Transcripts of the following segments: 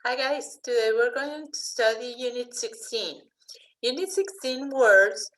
Hi guys, today we're going to study Unit 16. Unit 16 words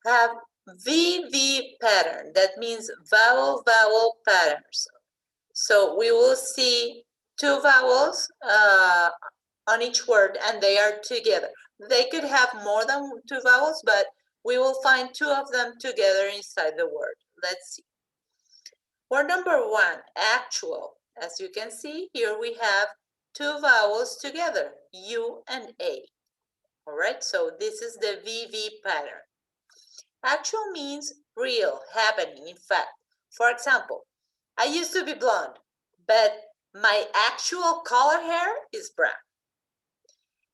have VV pattern. That means vowel patterns. So we will see two vowels on each word and they are together. They could have more than two vowels, but we will find two of them together inside the word. Let's see. Word number one, actual. As you can see, here we have two vowels together, U and A. All right, so this is the VV pattern. Actual means real, happening, in fact. For example, I used to be blonde, but my actual color hair is brown.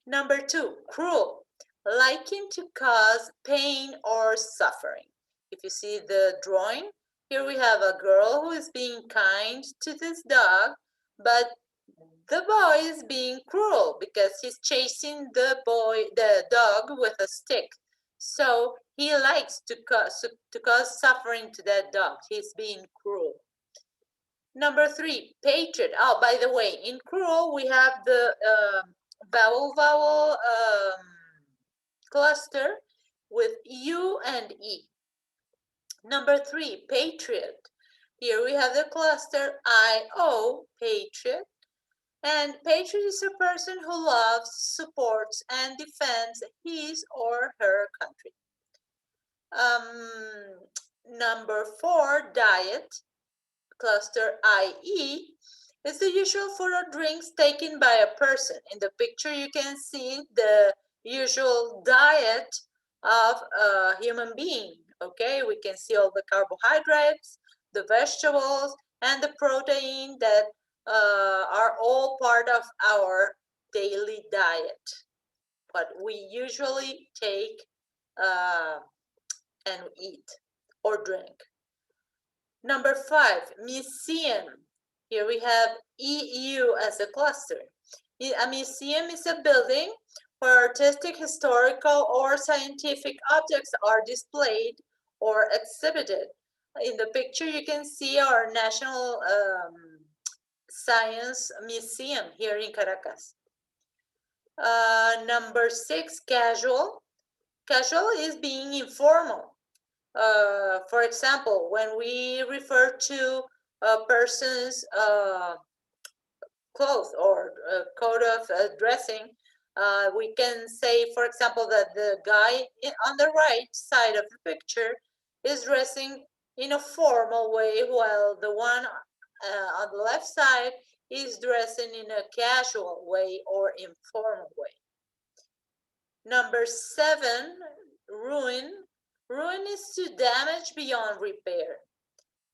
Number two, cruel, liking to cause pain or suffering. If you see the drawing, here we have a girl who is being kind to this dog, but the boy is being cruel because he's chasing the dog with a stick. So he likes to cause suffering to that dog. He's being cruel. Number three, patriot. Oh, by the way, in cruel we have the vowel cluster with U and E. Number three, patriot. Here we have the cluster I-O, patriot. And patriot is a person who loves, supports, and defends his or her country. Number four, diet, cluster IE, is the usual food or drinks taken by a person. In the picture, you can see the usual diet of a human being. Okay, we can see all the carbohydrates, the vegetables, and the protein that are all part of our daily diet. What we usually take and eat or drink. Number five, museum. Here we have EU as a cluster. A museum is a building where artistic, historical, or scientific objects are displayed or exhibited. In the picture, you can see our National Science Museum here in Caracas. Number six, casual. Casual is being informal. For example, when we refer to a person's clothes or code of dressing, we can say, for example, that the guy on the right side of the picture is dressing in a formal way, while the one on the left side is dressing in a casual way or informal way. Number seven, ruin. Ruin is to damage beyond repair.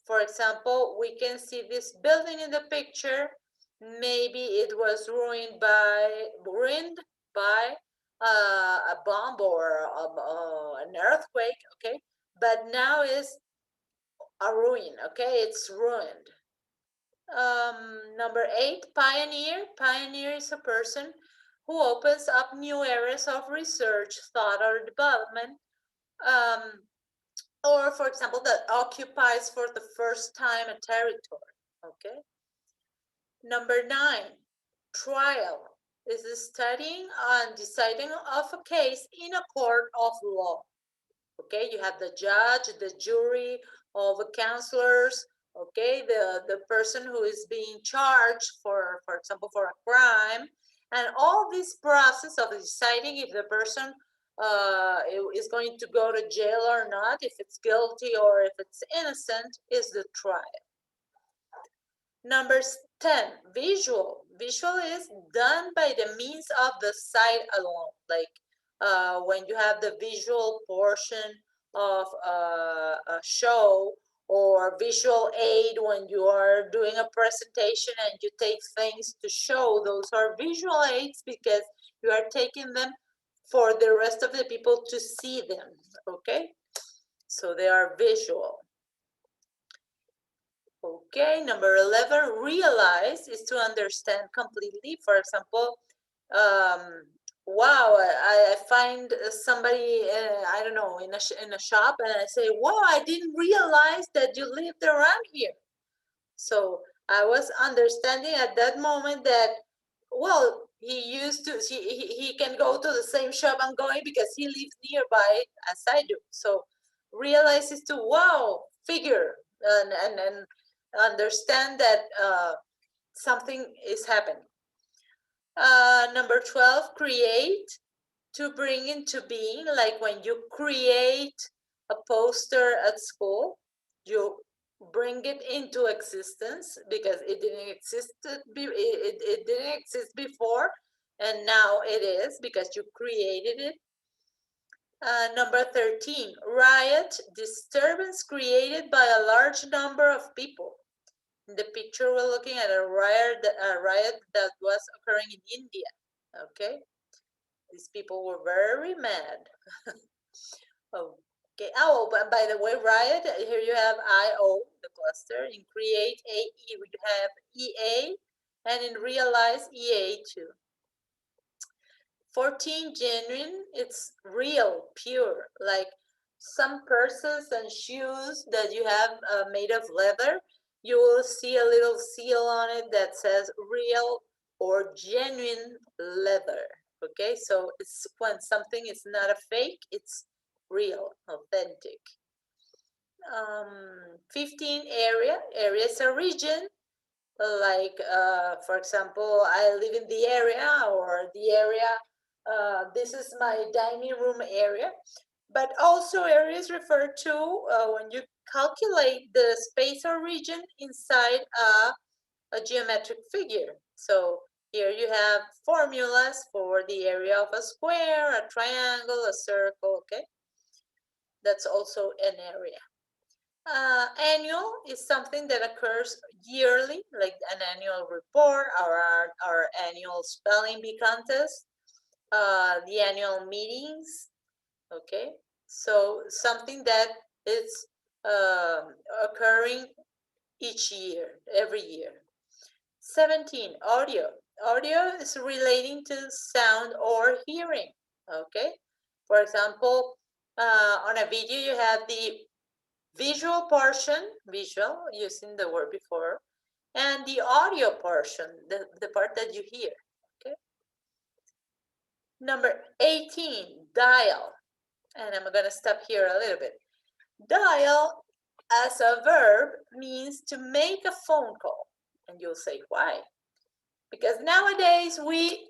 For example, we can see this building in the picture. Maybe it was ruined by a bomb or an earthquake, okay? But now is a ruin, okay? It's ruined. Number eight, pioneer. Pioneer is a person who opens up new areas of research, thought, or development. Or, for example, that occupies for the first time a territory, okay? Number nine, trial is the studying and deciding of a case in a court of law. Okay, you have the judge, the jury, all the counselors, okay, the person who is being charged for example, for a crime, and all this process of deciding if the person is going to go to jail or not, if it's guilty or if it's innocent, is the trial. Number 10, visual. Visual is done by the means of the sight alone, like when you have the visual portion of a show, or visual aid when you are doing a presentation and you take things to show. Those are visual aids because you are taking them for the rest of the people to see them, okay? So they are visual. Okay, number 11, realize is to understand completely. For example, wow, I find somebody, I don't know, in a shop, and I say, wow, I didn't realize that you lived around here. So I was understanding at that moment that, well, he can go to the same shop I'm going because he lives nearby as I do. So realizes to wow, figure and understand that something is happening. Number 12, create, to bring into being, like when you create a poster at school, you bring it into existence because it didn't it didn't exist before, and now it is because you created it. Number 13, riot, disturbance created by a large number of people. In the picture, we're looking at a riot that was occurring in India. Okay, these people were very mad. Okay. Oh, but by the way, riot, here you have IO, the cluster. In create AE, we have EA, and in realize EA too. 14, genuine, it's real, pure, like some purses and shoes that you have made of leather. You will see a little seal on it that says real or genuine leather. Okay, so it's when something is not a fake, it's real, authentic. 15, area is a region, like for example, I live in the area, or the area, this is my dining room area. But also areas refer to when you calculate the space or region inside a geometric figure. So here you have formulas for the area of a square, a triangle, a circle. Okay, that's also an area. Annual is something that occurs yearly, like an annual report, our annual spelling bee contest, the annual meetings. Okay, so something that is occurring each year, every year. 17, audio. Audio is relating to sound or hearing. Okay, for example, on a video you have the visual portion, visual, using the word before, and the audio portion, the part that you hear. Okay. Number 18, dial. And I'm going to stop here a little bit. Dial as a verb means to make a phone call. And you'll say, why? Because nowadays we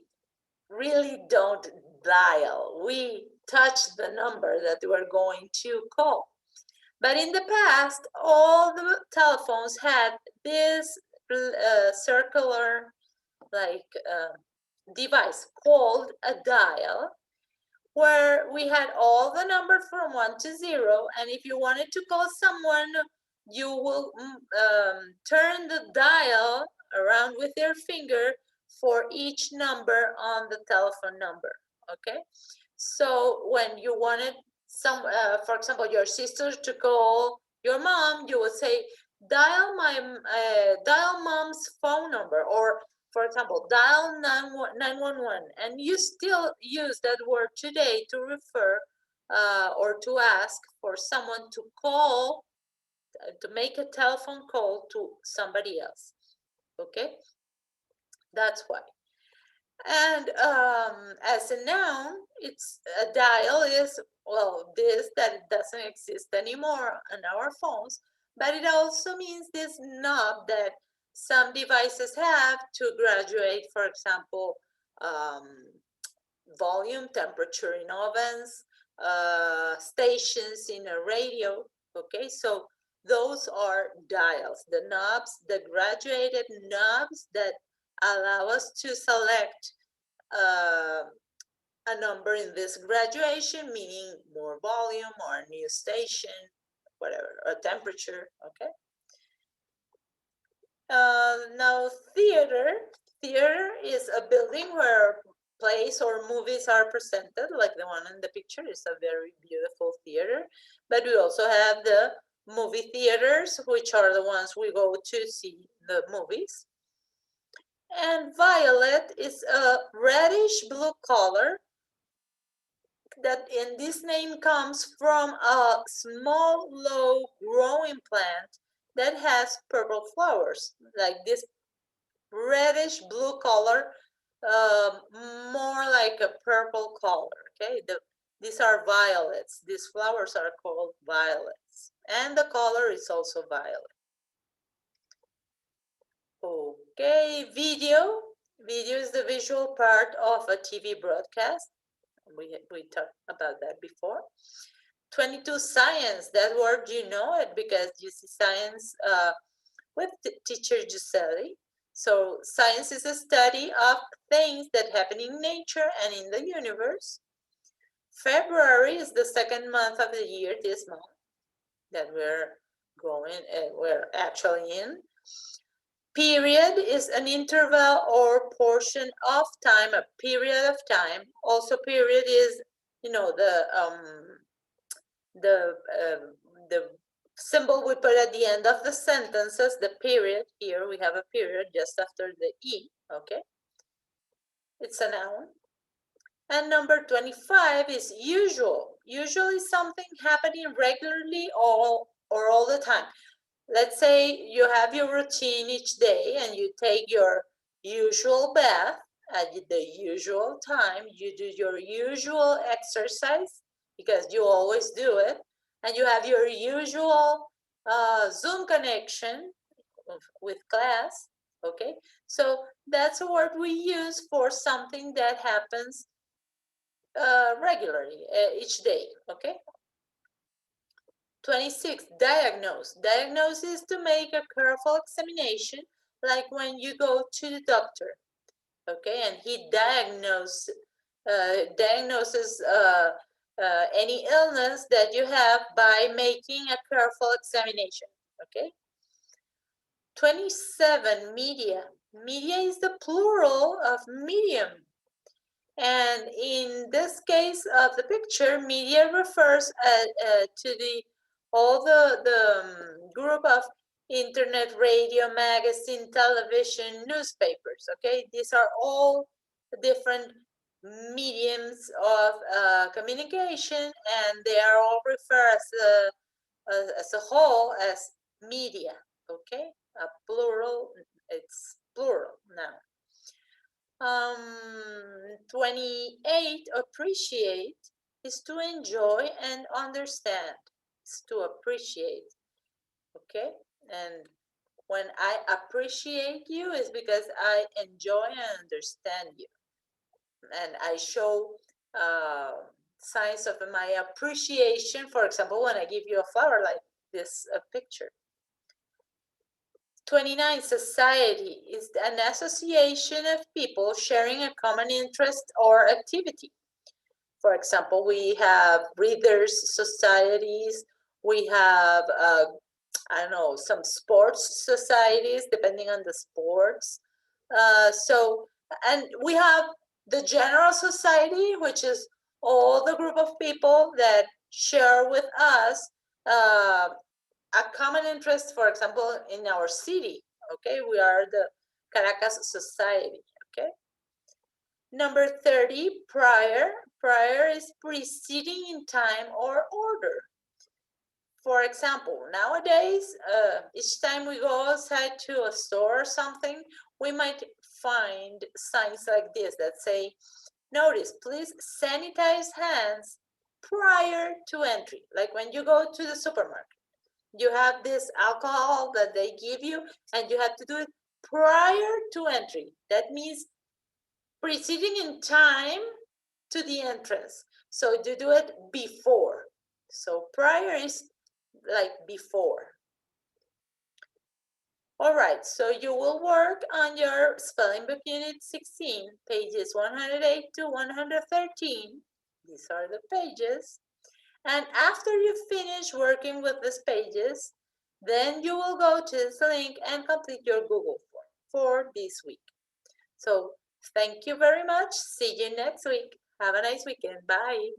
really don't dial. We touch the number that we're going to call. But in the past, all the telephones had this circular like device called a dial, where we had all the numbers from 1 to 0, and if you wanted to call someone, you will turn the dial around with your finger for each number on the telephone number. Okay, so when you wanted some, for example, your sister to call your mom, you would say, dial mom's phone number, or for example, dial 911, and you still use that word today to refer or to ask for someone to call, to make a telephone call to somebody else. Okay, that's why. And as a noun, it's a dial is, well, this that doesn't exist anymore on our phones, but it also means this knob that some devices have to graduate, for example, volume, temperature in ovens, stations in a radio. Okay, so those are dials, the knobs, the graduated knobs that allow us to select a number in this graduation, meaning more volume or a new station, whatever, or temperature. Okay. Now, theater is a building where plays or movies are presented, like the one in the picture. Is a very beautiful theater. But we also have the movie theaters, which are the ones we go to see the movies. And violet is a reddish blue color that, in this name, comes from a small, low growing plant that has purple flowers. Like this reddish blue color more like a purple color, okay? These are violets. These flowers are called violets. And the color is also violet. Okay, video. Video is the visual part of a TV broadcast. We talked about that before. 22, science. That word, you know it because you see science with teacher Giuseppe. So science is a study of things that happen in nature and in the universe. February is the second month of the year, this month that we're actually in. Period is an interval or portion of time, a period of time. Also, period is, you know, the symbol we put at the end of the sentences, the period. Here we have a period just after the E, okay? It's a noun. And number 25 is usual. Usual is something happening regularly or all the time. Let's say you have your routine each day and you take your usual bath at the usual time. You do your usual exercise because you always do it. And you have your usual Zoom connection with class, okay? So that's a word we use for something that happens regularly each day, okay? 26, diagnose. Diagnose is to make a careful examination, like when you go to the doctor, okay? And he diagnoses any illness that you have by making a careful examination, okay? 27, media. Media is the plural of medium. And in this case of the picture, media refers to all the group of internet, radio, magazine, television, newspapers, okay? These are all different mediums of communication, and they are all referred as a whole as media, okay? A plural, it's plural now. 28, appreciate is to enjoy and understand. It's to appreciate, okay? And when I appreciate you is because I enjoy and understand you. And I show signs of my appreciation, for example, when I give you a flower like this picture. 29, society is an association of people sharing a common interest or activity. For example, we have readers societies, we have, I don't know, some sports societies, depending on the sports. And we have the general society, which is all the group of people that share with us a common interest, for example, in our city, okay? We are the Caracas Society, okay? Number 30, prior. Prior is preceding in time or order. For example, nowadays, each time we go outside to a store or something, we might find signs like this that say, notice, please sanitize hands prior to entry. Like when you go to the supermarket, you have this alcohol that they give you and you have to do it prior to entry. That means preceding in time to the entrance. So you do it before. So prior is like before. All right, so you will work on your spelling book unit 16, pages 108 to 113. These are the pages. And after you finish working with these pages, then you will go to this link and complete your Google form for this week. So thank you very much. See you next week. Have a nice weekend. Bye.